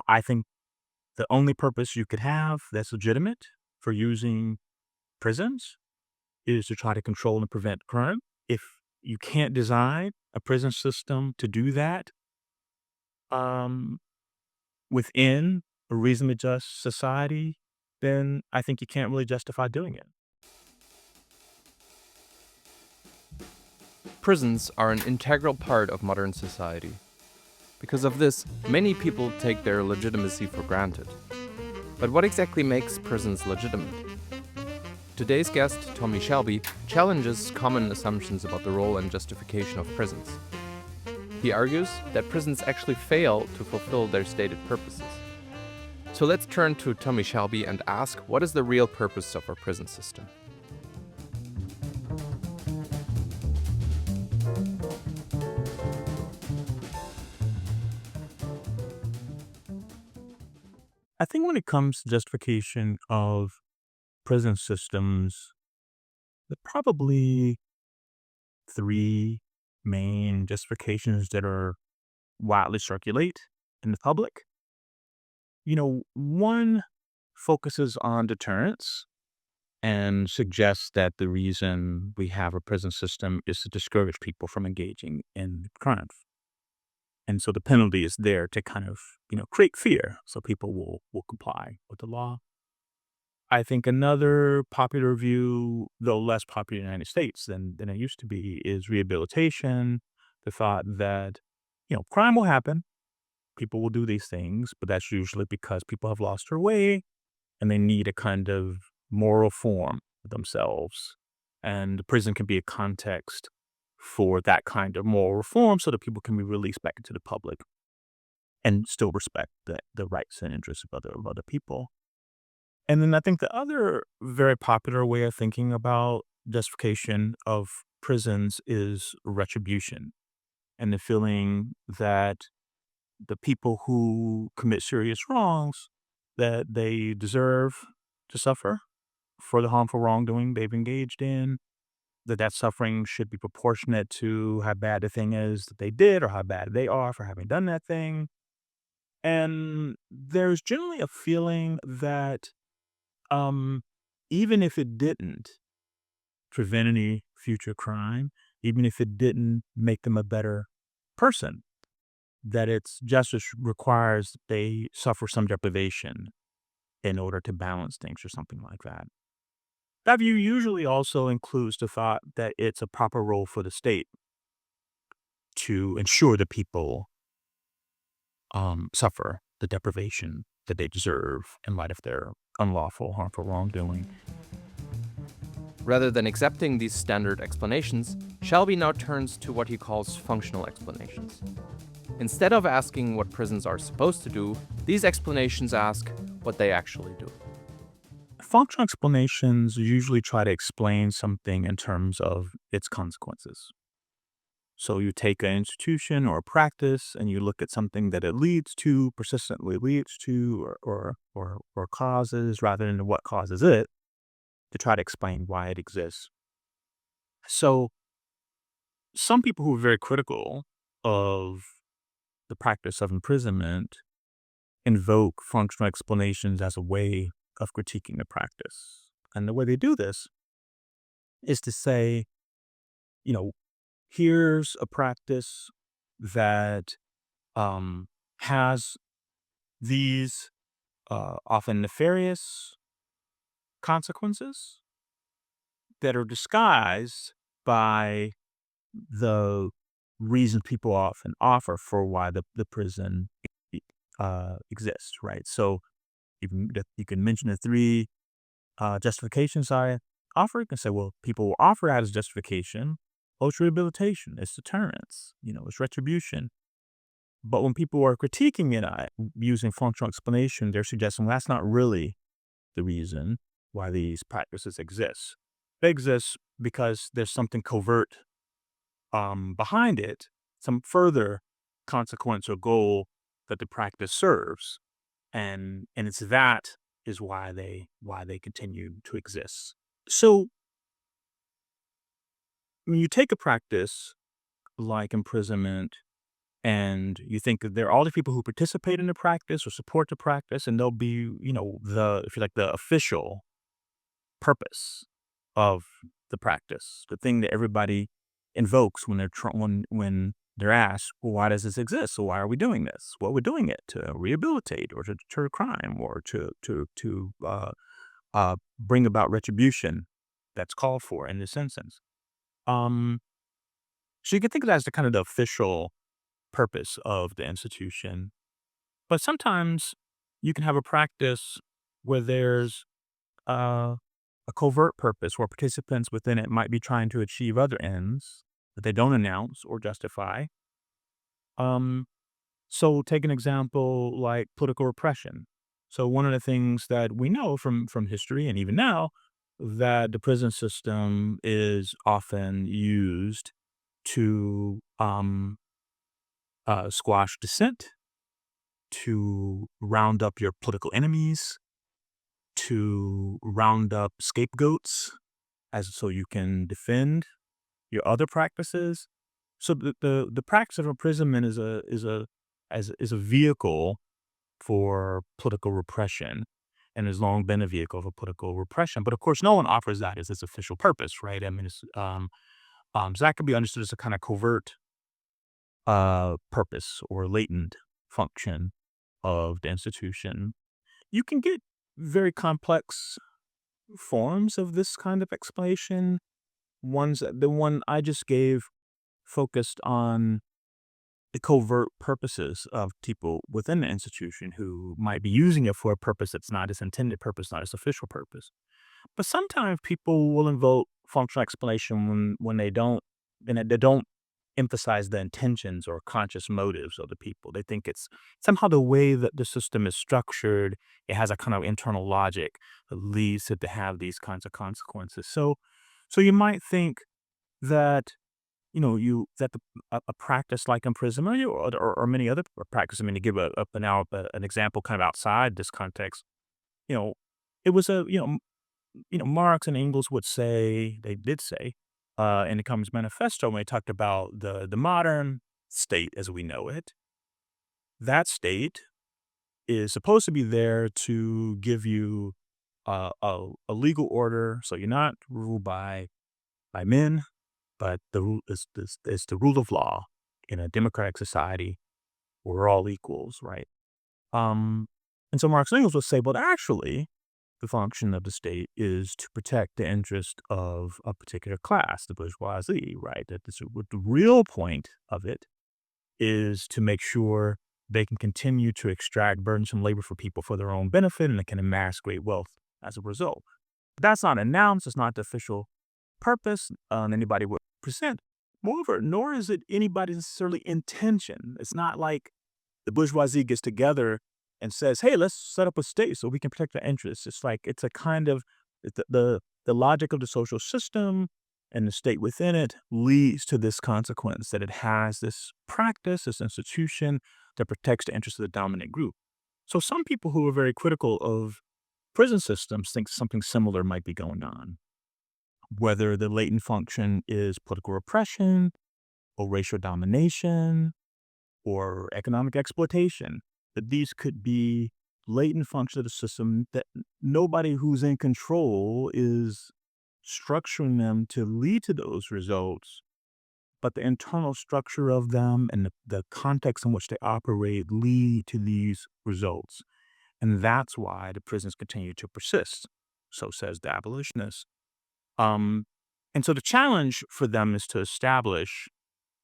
I think the only purpose you could have that's legitimate for using prisons is to try to control and prevent crime. If you can't design a prison system to do that, um, within a reasonably just society, then I think you can't really justify doing it. Prisons are an integral part of modern society. Because of this, many people take their legitimacy for granted. But what exactly makes prisons legitimate? Today's guest, Tommie Shelby, challenges common assumptions about the role and justification of prisons. He argues that prisons actually fail to fulfill their stated purposes. So let's turn to Tommie Shelby and ask, what is the real purpose of our prison system? I think when it comes to justification of prison systems, there are probably three main justifications that are widely circulate in the public. One focuses on deterrence and suggests that the reason we have a prison system is to discourage people from engaging in crimes. And so the penalty is there to kind of, create fear so people will comply with the law. I think another popular view, though less popular in the United States than it used to be, is rehabilitation. The thought that, crime will happen, people will do these things, but that's usually because people have lost their way and they need a kind of moral form of themselves. And the prison can be a context for that kind of moral reform so that people can be released back into the public and still respect the rights and interests of other people. And then I think the other very popular way of thinking about justification of prisons is retribution and the feeling that the people who commit serious wrongs that they deserve to suffer for the harmful wrongdoing they've engaged in, that suffering should be proportionate to how bad the thing is that they did or how bad they are for having done that thing. And there's generally a feeling that um, even if it didn't prevent any future crime, even if it didn't make them a better person, that its justice requires that they suffer some deprivation in order to balance things or something like that. That view usually also includes the thought that it's a proper role for the state to ensure that people suffer the deprivation that they deserve in light of their unlawful, harmful wrongdoing. Rather than accepting these standard explanations, Shelby now turns to what he calls functional explanations. Instead of asking what prisons are supposed to do, these explanations ask what they actually do. Functional explanations usually try to explain something in terms of its consequences. So you take an institution or a practice and you look at something that it leads to, persistently leads to, or causes, rather than what causes it, to try to explain why it exists. So some people who are very critical of the practice of imprisonment invoke functional explanations as a way of critiquing the practice. And the way they do this is to say, you know, here's a practice that has these often nefarious consequences that are disguised by the reason people often offer for why the prison exists, right? So you can mention the three justifications I offer. You can say, well, people will offer that as justification. Oh, it's rehabilitation, it's deterrence, it's retribution. But when people are critiquing it using functional explanation, they're suggesting well, that's not really the reason why these practices exist. They exist because there's something covert behind it, some further consequence or goal that the practice serves, and it's that is why they continue to exist. So when you take a practice like imprisonment And you think that there are all the people who participate in the practice or support the practice, and they'll be, if you like, the official purpose of the practice, the thing that everybody invokes when when they're asked, well, why does this exist? So why are we doing this? Well, we're doing it to rehabilitate or to deter crime or to bring about retribution that's called for in this instance. Um, so you can think of that as the kind of the official purpose of the institution. But sometimes you can have a practice where there's uh, a covert purpose where participants within it might be trying to achieve other ends that they don't announce or justify. Um, so take an example like political repression. So one of the things that we know from history and even now that the prison system is often used to squash dissent, to round up your political enemies, to round up scapegoats, as so you can defend your other practices. So the practice of imprisonment is a vehicle for political repression, and has long been a vehicle for political repression. But of course, no one offers that as its official purpose, right? I mean, so that could be understood as a kind of covert purpose or latent function of the institution. You can get very complex forms of this kind of explanation. The one I just gave focused on the covert purposes of people within the institution who might be using it for a purpose that's not its intended purpose, not its official purpose. But sometimes people will invoke functional explanation when they don't, and they don't emphasize the intentions or conscious motives of the people. They think it's somehow the way that the system is structured, it has a kind of internal logic that leads it to have these kinds of consequences. So you might think that a practice like imprisonment or many other practices. I mean, to give an example kind of outside this context, you know, it was Marx and Engels would say, they did say, in the Communist Manifesto when they talked about the modern state as we know it, that state is supposed to be there to give you a legal order, so you're not ruled by men, but the rule is the rule of law in a democratic society where we're all equals, right? Um, and so Marx and Engels would say, but actually, the function of the state is to protect the interest of a particular class, the bourgeoisie, right? What the real point of it is to make sure they can continue to extract burdensome labor for people for their own benefit, and they can amass great wealth as a result. But that's not announced. It's not the official purpose anybody would present. Moreover, nor is it anybody's necessarily intention. It's not like the bourgeoisie gets together and says, "Hey, let's set up a state so we can protect our interests." It's like it's a kind of the logic of the social system and the state within it leads to this consequence that it has this practice, this institution that protects the interests of the dominant group. So some people who are very critical of prison systems think something similar might be going on, whether the latent function is political repression or racial domination or economic exploitation, that these could be latent functions of the system that nobody who's in control is structuring them to lead to those results, but the internal structure of them and the context in which they operate lead to these results. And that's why the prisons continue to persist. So says the abolitionists. Um, and so the challenge for them is to establish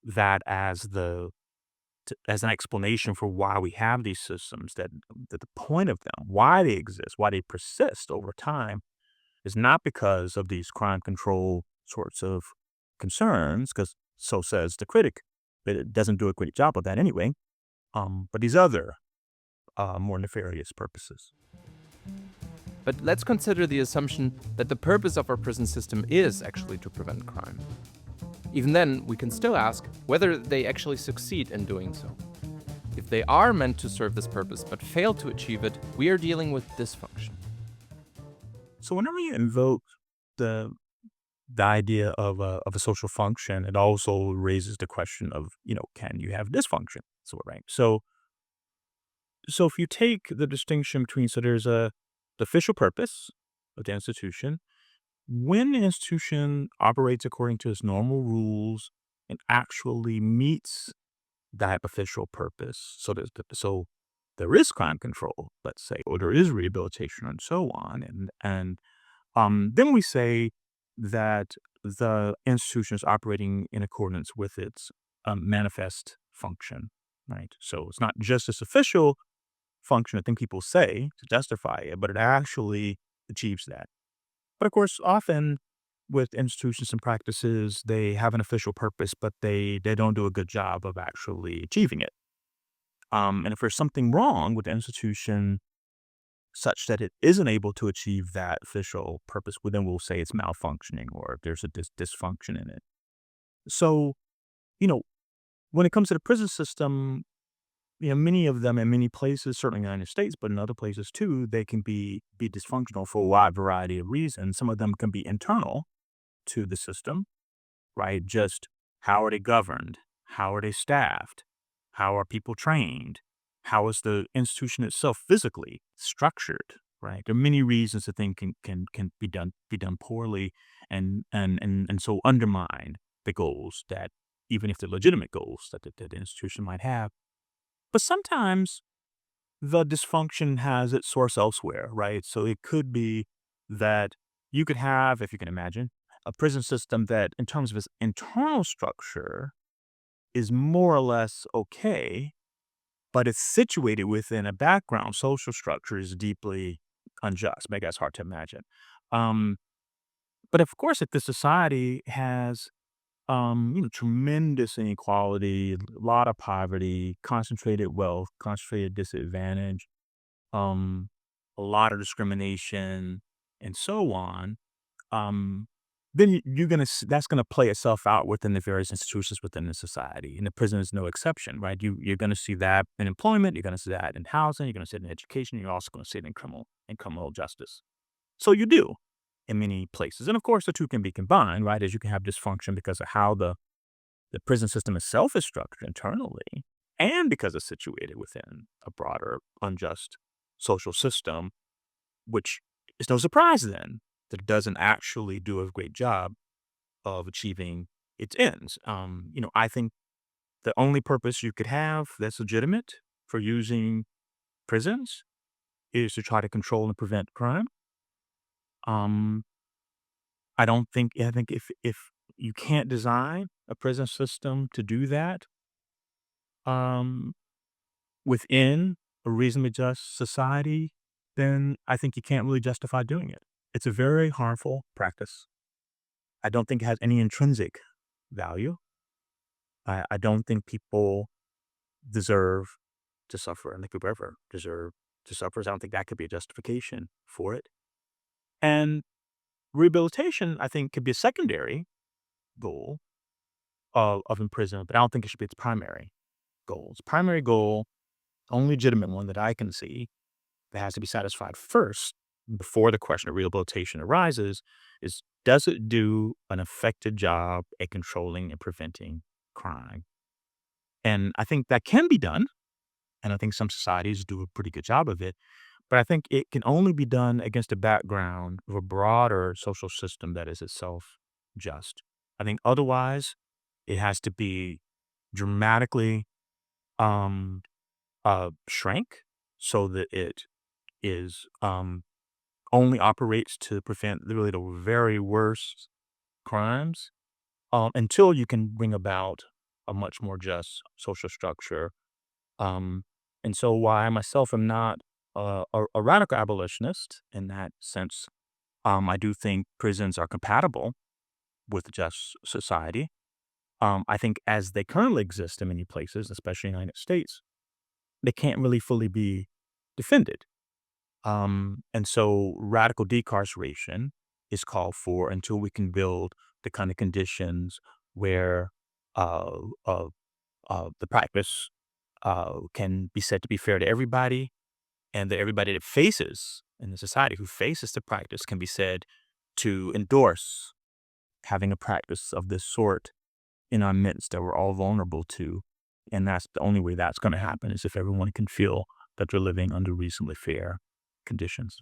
that as an explanation for why we have these systems, that the point of them, why they exist, why they persist over time, is not because of these crime control sorts of concerns, because so says the critic, but it doesn't do a great job of that anyway. But these other more nefarious purposes. But let's consider the assumption that the purpose of our prison system is actually to prevent crime. Even then, we can still ask whether they actually succeed in doing so. If they are meant to serve this purpose but fail to achieve it, we are dealing with dysfunction. So whenever you invoke the the idea of a social function, it also raises the question of, can you have dysfunction? So, right. So if you take the distinction between, so there's the official purpose of the institution, when the institution operates according to its normal rules and actually meets that official purpose, so there is crime control, let's say, or there is rehabilitation and so on, and then we say that the institution is operating in accordance with its manifest function, right? So it's not just this official function, I think people say to justify it, but it actually achieves that. But of course, often with institutions and practices, they have an official purpose, but they don't do a good job of actually achieving it. And if there's something wrong with the institution such that it isn't able to achieve that official purpose, well, then we'll say it's malfunctioning or there's a dysfunction in it. So, you know, when it comes to the prison system, many of them in many places, certainly in the United States, but in other places too, they can be dysfunctional for a wide variety of reasons. Some of them can be internal to the system, right? Just how are they governed? How are they staffed? How are people trained? How is the institution itself physically structured? Right. There are many reasons the thing can be done poorly and so undermine the goals that, even if they're legitimate goals that the institution might have. But sometimes the dysfunction has its source elsewhere, right? So it could be that you could have, if you can imagine, a prison system that, in terms of its internal structure, is more or less okay, but it's situated within a background social structure is deeply unjust. Maybe that's hard to imagine. Um, but of course, if the society has tremendous inequality, a lot of poverty, concentrated wealth, concentrated disadvantage, um, a lot of discrimination, and so on, um, then you're gonna that's gonna play itself out within the various institutions within the society, and the prison is no exception, right? You're gonna see that in employment, you're gonna see that in housing, you're gonna see it in education, you're also gonna see it in criminal justice. So you do in many places, and of course, the two can be combined, right? As you can have dysfunction because of how the prison system itself is structured internally, and because it's situated within a broader, unjust social system, which is no surprise then that it doesn't actually do a great job of achieving its ends. I think the only purpose you could have that's legitimate for using prisons is to try to control and prevent crime. Um, I think if you can't design a prison system to do that, um, within a reasonably just society, then I think you can't really justify doing it. It's a very harmful practice. I don't think it has any intrinsic value. I don't think people deserve to suffer. I don't think people ever deserve to suffer. So I don't think that could be a justification for it. And rehabilitation, I think, could be a secondary goal of imprisonment, but I don't think it should be its primary goal. Its primary goal, only legitimate one that I can see, that has to be satisfied first before the question of rehabilitation arises, is, does it do an effective job at controlling and preventing crime? And I think that can be done. And I think some societies do a pretty good job of it. But I think it can only be done against a background of a broader social system that is itself just. I think otherwise, it has to be dramatically um, shrank so that it is only operates to prevent really the very worst crimes, until you can bring about a much more just social structure. Um, and so, while I myself am not a radical abolitionist in that sense, I do think prisons are compatible with a just society. I think as they currently exist in many places, especially in the United States, they can't really fully be defended. And so radical decarceration is called for until we can build the kind of conditions where uh, uh, the practice can be said to be fair to everybody, and that everybody that faces in the society who faces the practice can be said to endorse having a practice of this sort in our midst that we're all vulnerable to. And that's the only way that's going to happen is if everyone can feel that they're living under reasonably fair conditions.